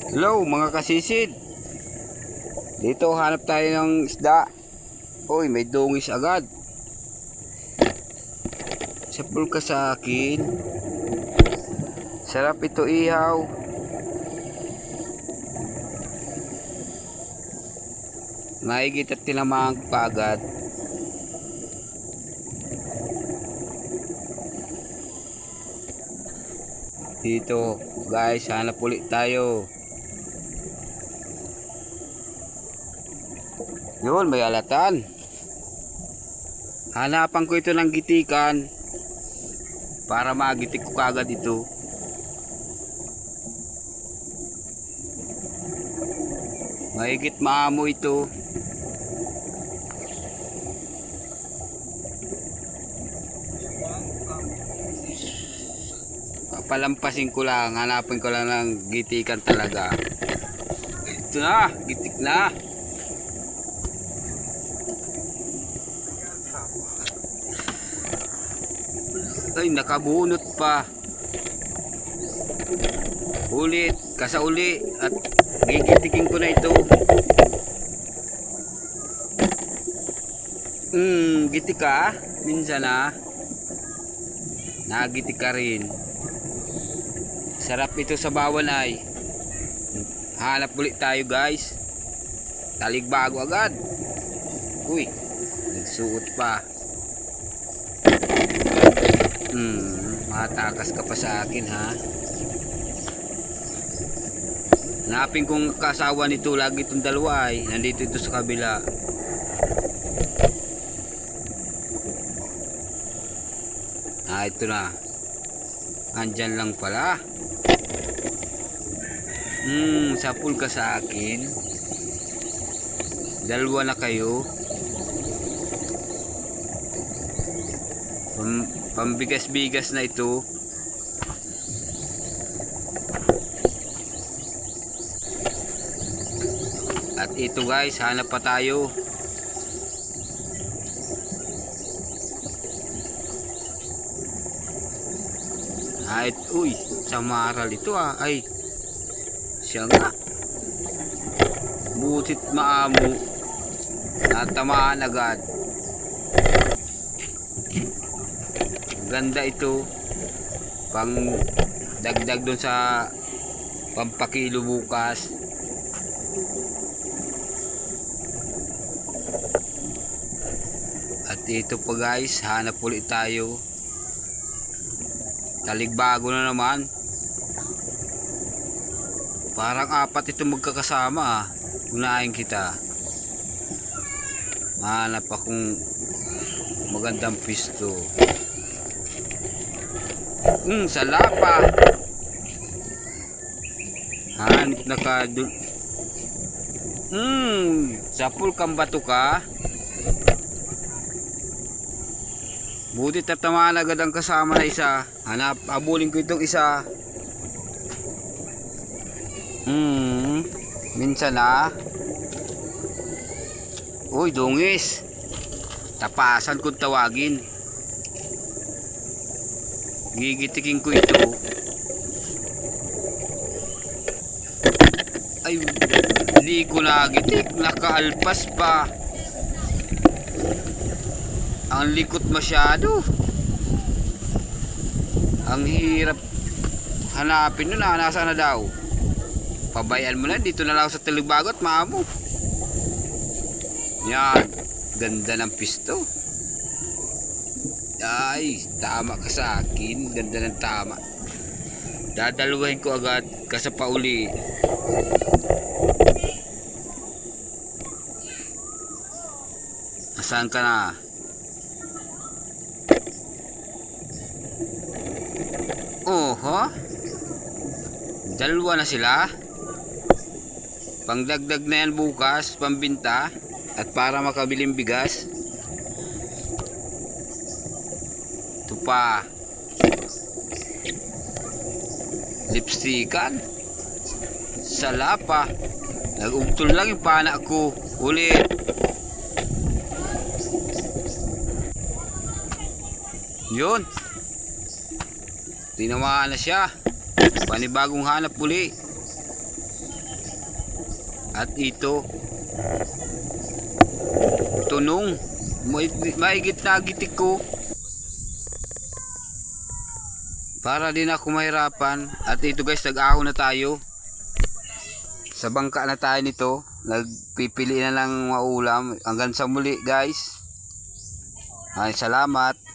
Hello mga kasisid. Dito hanap tayo ng isda. Uy, may dungis agad. Sapul ka sa akin. Sarap ito ihaw. Mahigit at tinamang pagad. Dito guys, hanap ulit tayo. Yun, may alatan. Hanapan ko ito ng gitikan para magitik ko kagad ito. Mahigit maamo ito. Palampasin ko lang, hanapin ko lang ng gitikan talaga. Ito na, gitik na. Ay, nakabunot pa. Ulit, kasauli at gigitikin ko na ito. Gitik ka, minsan na. Nagitik ka rin. Sarap ito sa bawanay. Hanap ulit tayo guys. Taligbago agad. Uy, nagsuot pa. Matakas ka pa sa akin ha. Hanapin kong kasawa nito. Lagi itong dalawa ay nandito ito sa kabila. Ito na. Andyan lang pala. Sapul ka sa akin. Dalawa na kayo. Pambigas-bigas na ito. At ito guys, hanap pa tayo. Uy, samaral ito ay siya nga. Butit maamo. Natamaan agad. Ganda ito. Pang dagdag doon sa pampakilo bukas. At ito pa guys, hanap ulit tayo. Taligbago na naman. Parang apat ito magkakasama. Unahin kita. Hanap akong magandang pisto. Salapa. Hanap na ka dun. Sapul kang bato ka. Buti tatamaan agad ang kasama na isa. Abulin ko itong isa. Minsan na. Uy, dungis. Tapasan kung tawagin. Gigitikin ko ito. Ay, hindi ko nagitik. Nakaalpas pa. Ang likot masyado. Ang hirap hanapin nun. Nasa na daw. Pabayaan mo na. Dito na lang sa Taligbago at maamo. Yan. Ganda ng pisto. Ay, tama ka sa akin. Ganda ng tama. Dadaluhin ko agad kasi pauli. Nasaan ka na? Oho. Dalawa na sila. Pangdagdag na yan bukas, pambinta at para makabiling bigas. Ito pa. Lipstikan. Salapa. Nag-ugtol lang yung pana ko. Ulit. Yun. Tinamaan na siya. Panibagong hanap uli. At ito, tunong. Maigit na agitik ko. Para din ako mahirapan. At ito guys, nag-ahon na tayo. Sa bangka na tayo nito. Nagpipili na lang maulam. Hanggang sa muli guys. Ay, salamat.